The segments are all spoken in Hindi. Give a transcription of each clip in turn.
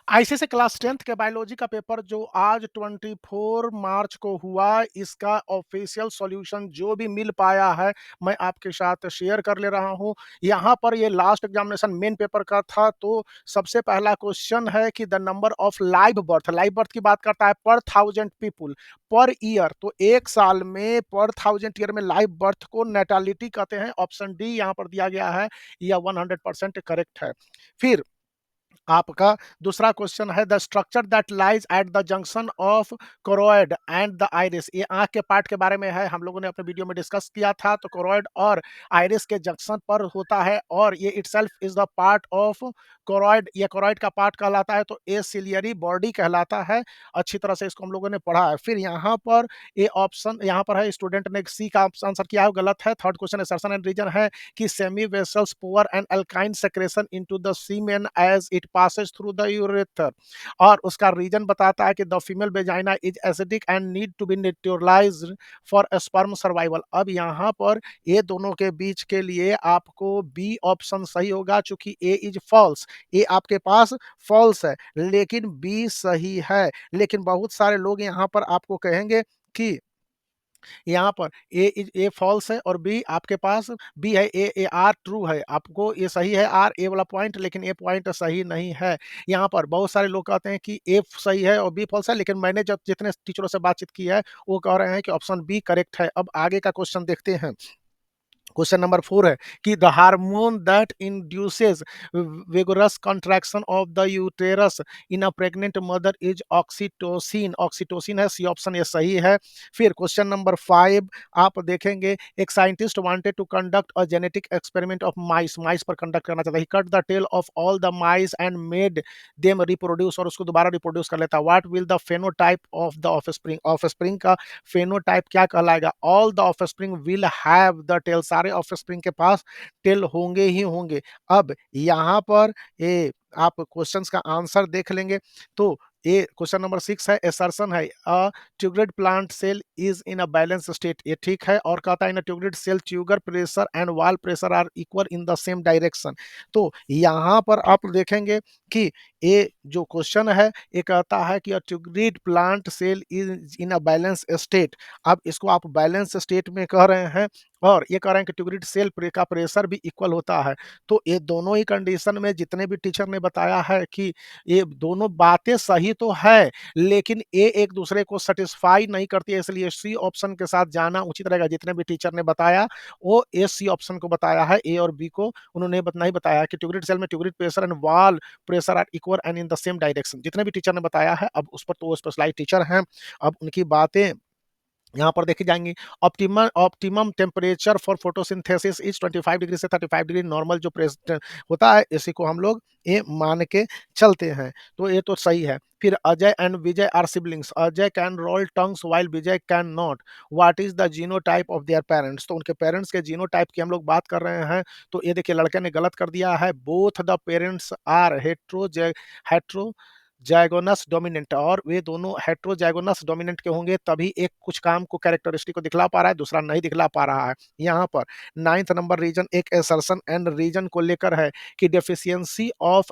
आईसीएसई क्लास 10th के बायोलॉजी का पेपर जो आज 24 मार्च को हुआ, इसका ऑफिशियल सॉल्यूशन जो भी मिल पाया है, मैं आपके साथ शेयर कर ले रहा हूँ। यहाँ पर ये लास्ट एग्जामिनेशन मेन पेपर का था, तो सबसे पहला क्वेश्चन है कि the number of live birth की बात करता है पर 1000 पीपुल पर ईयर। तो एक साल में पर 1000 ईयर में लाइव बर्थ को नेटालिटी कहते हैं। ऑप्शन डी यहाँ पर दिया गया है, यह 100% करेक्ट है। फिर आपका दूसरा क्वेश्चन है the structure that lies at the junction of choroid and the iris. ये आंख के पार्ट के बारे में है, हम लोगों ने अपने वीडियो में डिस्कस किया था। तो कोरोइड और आइरिस के जंक्शन पर होता है और ये itself is the part of choroid, ये कोरोइड का पार्ट कहलाता है। तो ए सिलियरी बॉडी कहलाता है। अच्छी तरह से इसको हम लोगों ने पढ़ा है। फिर यहाँ पर ये ऑप्शन यहाँ पर है, स्टूडेंट ने सी का आंसर किया है, गलत है। Third question assertion and reason है कि सेमी वेसल्स पोअर एंड अल्काइन secretion into the semen as it passes through the urethra. और उसका रीजन बताता है कि the female vagina is acidic and need to be neutralised for sperm survival. अब यहाँ पर ये दोनों के बीच के लिए आपको बी ऑप्शन सही होगा, चूंकि ए इज फॉल्स। ए आपके पास फॉल्स है लेकिन बी सही है। लेकिन बहुत सारे लोग यहाँ पर आपको कहेंगे कि यहाँ पर ए फॉल्स है और बी आपके पास बी है। ए आर ट्रू है, आपको ये सही है आर ए वाला पॉइंट, लेकिन ए पॉइंट सही नहीं है। यहाँ पर बहुत सारे लोग कहते हैं कि ए सही है और बी फॉल्स है, लेकिन मैंने जब जितने टीचरों से बातचीत की है वो कह रहे हैं कि ऑप्शन बी करेक्ट है। अब आगे का क्वेश्चन देखते हैं। क्वेश्चन नंबर 4 है कि the hormone that induces vigorous contraction of the uterus in a pregnant mother is oxytocin. Oxytocin है, सी ऑप्शन ये सही है। फिर क्वेश्चन नंबर 5 आप देखेंगे, एक scientist wanted to conduct a genetic experiment of mice. Mice पर कंडक्ट करना चाहता है। He cut the tail of all the mice and made them reproduce, और उसको दोबारा रिप्रोड्यूस कर लेता है। What will the phenotype of the offspring. Offspring का फेनोटाइप क्या कहलाएगा? All the offspring will have the tail, सारे ऑफस्प्रिंग के पास टेल होंगे ही होंगे। अब यहाँ पर ये आप क्वेश्चंस का आंसर देख लेंगे तो ये क्वेश्चन नंबर 6 है, एसर्शन है a turgid plant cell is in a balance state, ये ठीक है। और कहता है in turgid cell turgor pressure and wall pressure are equal in the same direction. तो यहाँ पर आप देखेंगे कि ये जो क्वेश्चन है ये कहता है कि turgid plant cell is in a balance state. अब इसको आप बैलेंस स्टेट में कह रहे हैं और ये कह रहे हैं कि ट्यूगरेट सेल का प्रेशर भी इक्वल होता है। तो ये दोनों ही कंडीशन में जितने भी टीचर ने बताया है कि ये दोनों बातें सही तो है, लेकिन ये एक दूसरे को सेटिस्फाई नहीं करती है, इसलिए सी ऑप्शन के साथ जाना उचित रहेगा। जितने भी टीचर ने बताया वो ए सी ऑप्शन को बताया है, ए और बी को उन्होंने नहीं बताया कि ट्यूगरेट सेल में turgid pressure and wall pressure are equal and in the same direction. जितने भी टीचर ने बताया है, अब उस पर तो वो स्पेशलाइज टीचर हैं, अब उनकी बातें यहाँ पर देखी जाएंगी। Optimum optimum temperature for photosynthesis is 25 degree से 35 डिग्री नॉर्मल जो प्रेस होता है, इसी को हम लोग ये मान के चलते हैं। तो ये तो सही है। फिर Ajay and Vijay are siblings, Ajay can roll tongues while Vijay can not. What is the genotype of their parents. तो उनके पेरेंट्स के जीनोटाइप की हम लोग बात कर रहे हैं। तो ये देखिए लड़के ने गलत कर दिया है, both the parents are heterozygous dominant, और वे दोनों हेट्रोजाइगोनस डोमिनेंट के होंगे तभी एक कुछ काम को कैरेक्टरिस्टिक को दिखला पा रहा है, दूसरा नहीं दिखला पा रहा है। यहाँ पर 9th नंबर रीजन एक एसर्शन एंड रीजन को लेकर है कि deficiency of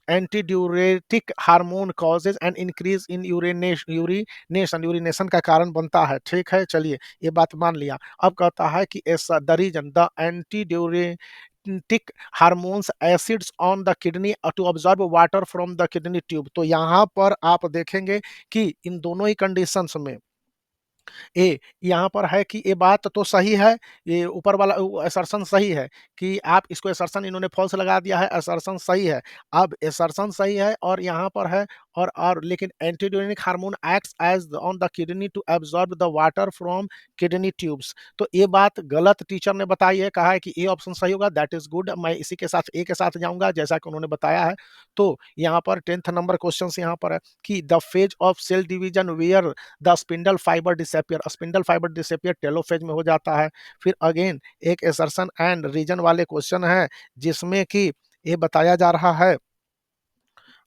एंटीड्यूरेटिक hormone causes and increase in urination का कारण बनता है। ठीक है, चलिए ये बात मान लिया। अब कहता है कि ऐसा the reason the antidiuretic hormones acids on the kidney to absorb water from the kidney tube. तो यहाँ पर आप देखेंगे कि इन दोनों ही कंडीशंस में ए यहाँ पर है कि ये बात तो सही है, ये ऊपर वाला असर्शन सही है कि आप इसको असर्शन इन्होंने फॉल्स लगा दिया है, असर्शन सही है। अब असर्शन सही है और यहाँ पर है और लेकिन antidiuretic hormone acts as on the kidney to absorb the water from kidney tubes. तो ये बात गलत टीचर ने बताई है, कहा है कि ए ऑप्शन सही होगा, दैट इज गुड। मैं इसी के साथ ए के साथ जाऊंगा जैसा कि उन्होंने बताया है। तो यहाँ पर 10th नंबर क्वेश्चन यहाँ पर है कि the phase of cell division where the spindle fibre disappear. Spindle fibre disappear telophase में हो जाता है। फिर अगेन एक एसर्शन एंड रीजन वाले क्वेश्चन है जिसमें कि ये बताया जा रहा है,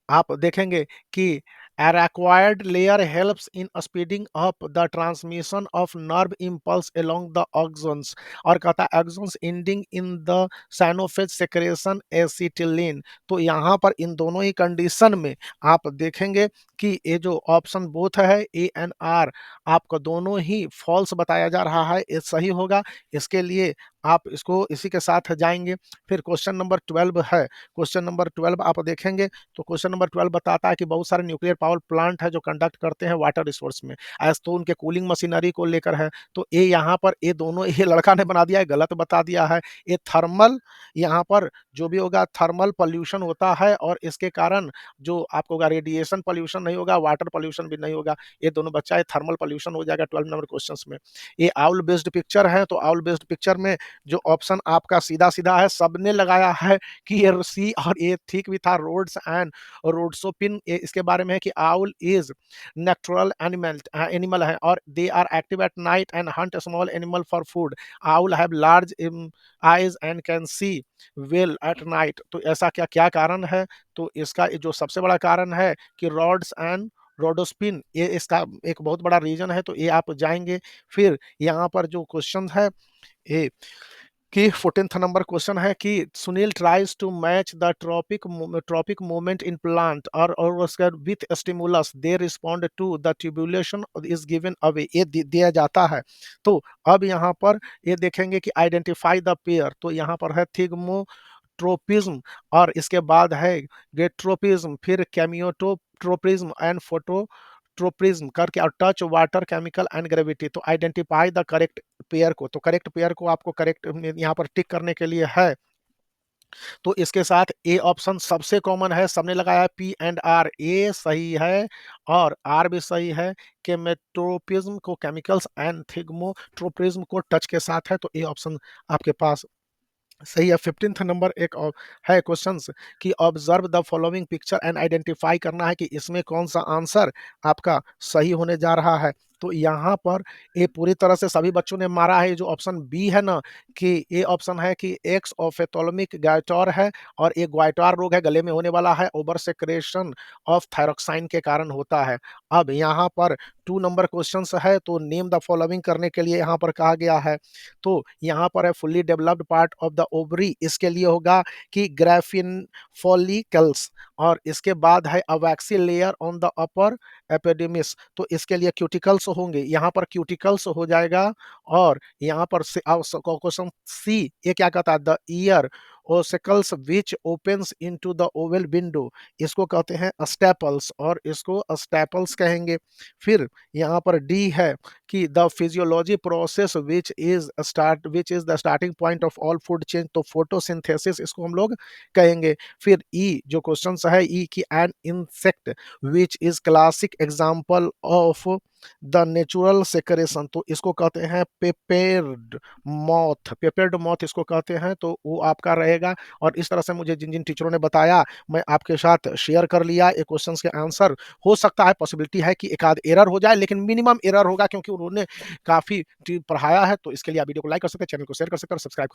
आप देखेंगे कि Arachnoid layer helps in speeding up the transmission of nerve impulse along the axons, और कहता है axons ending in the synophage secretion acetylene। तो यहाँ पर इन दोनों ही कंडीशन में आप देखेंगे कि ये जो ऑप्शन बोथ है ए एंड आर, आपको दोनों ही फॉल्स बताया जा रहा है, ये सही होगा। इसके लिए आप इसको इसी के साथ जाएंगे। फिर क्वेश्चन नंबर 12 है। क्वेश्चन नंबर 12 आप देखेंगे तो क्वेश्चन नंबर 12 बताता है कि बहुत सारे न्यूक्लियर पावर प्लांट है जो कंडक्ट करते हैं वाटर रिसोर्स में, एज तो उनके कूलिंग मशीनरी को लेकर है। तो ये यहाँ पर ये दोनों ये लड़का ने बना दिया है, गलत बता दिया है। ये थर्मल, यहाँ पर जो भी होगा थर्मल पॉल्यूशन होता है, और इसके कारण जो आपको होगा रेडिएशन पॉल्यूशन नहीं होगा, वाटर पॉल्यूशन भी नहीं होगा। ये दोनों बच्चा ये थर्मल पॉल्यूशन हो जाएगा 12 नंबर क्वेश्चंस में। ये आउल बेस्ड पिक्चर है, तो आउल बेस्ड पिक्चर में जो ऑप्शन आपका सीधा सीधा है, सबने लगाया है कि ये सी, और ये ठीक भी था, रोड्स एंड रोड्सोपिन। इसके बारे में है कि आउल इज नेचुरल एनिमल है, और they are active at night and hunt small animal for food. Owl have large eyes and can see well at night. तो ऐसा क्या क्या कारण है? तो इसका जो सबसे बड़ा कारण है कि रॉड्स एंड रोडोस्पिन, ये इसका एक बहुत बड़ा रीजन है। तो ये आप जाएंगे। फिर यहाँ पर जो क्वेश्चन है ये कि 14th नंबर क्वेश्चन है कि Sunil tries to match the tropic movement in plant और उसका with stimulus they respond to the tubulation is given away, ये दिया जाता है। तो अब यहाँ पर ये देखेंगे कि आइडेंटिफाई द पेयर। तो यहाँ पर है थिग्मो ट्रोपिज्म, और इसके बाद है गेट्रोपिज्म, फिर कैमियोटोट्रोपिज्म एंड फोटोट्रोपिज्म करके, और touch water chemical and gravity. तो आइडेंटिफाई द करेक्ट पेयर को, तो करेक्ट पेयर को आपको करेक्ट यहाँ पर टिक करने के लिए है। तो इसके साथ ए ऑप्शन सबसे कॉमन है, सबने लगाया है पी एंड आर, ए सही है और आर भी सही है। केमेट्रोपिज्म को केमिकल्स एंड थिग्मोट्रोपिज्म को टच के साथ है, तो ए ऑप्शन आपके पास सही है। 15th नंबर एक और है क्वेश्चंस कि observe the following picture and identify करना है कि इसमें कौन सा आंसर आपका सही होने जा रहा है। तो यहाँ पर ये पूरी तरह से सभी बच्चों ने मारा है, जो ऑप्शन बी है ना, कि ये ऑप्शन है कि एक्स ऑफेथोलमिक गायटोर है, और ये ग्वाइटार रोग है, गले में होने वाला है, ओवर सेक्रेशन ऑफ थायरोक्साइन के कारण होता है। अब यहाँ पर 2 नंबर क्वेश्चन है, तो नेम द फॉलोइंग करने के लिए यहाँ पर कहा गया है। तो यहाँ पर है fully developed part of the ovary, इसके लिए होगा कि ग्राफिन फॉलिकल्स, और इसके बाद है a waxy layer on the upper epidermis, तो इसके लिए क्यूटिकल्स होंगे, यहाँ पर क्यूटिकल्स हो जाएगा। और यहाँ पर क्वेश्चन सी ये क्या कहता है, the year ossicles which opens into the Oval window, इसको कहते हैं स्टेपल्स, और इसको स्टेपल्स कहेंगे। फिर यहाँ पर डी है कि the physiology process which is the starting point of all food change, तो फोटोसिंथेसिस इसको हम लोग कहेंगे। फिर ई जो क्वेश्चन है ई की an insect which is classic example of the natural secretion, तो इसको कहते हैं पेपेर्ड मॉथ इसको कहते हैं। तो वो आपका रहेगा। और इस तरह से मुझे जिन जिन टीचरों ने बताया मैं आपके साथ शेयर कर लिया। ये क्वेश्चन के आंसर हो सकता है, पॉसिबिलिटी है कि एक आध एरर हो जाए, लेकिन मिनिमम एरर होगा, क्योंकि उन्होंने काफी पढ़ाया है। तो इसके लिए आप वीडियो को लाइक कर सकते हैं, चैनल को शेयर कर सकते हैं और सब्सक्राइब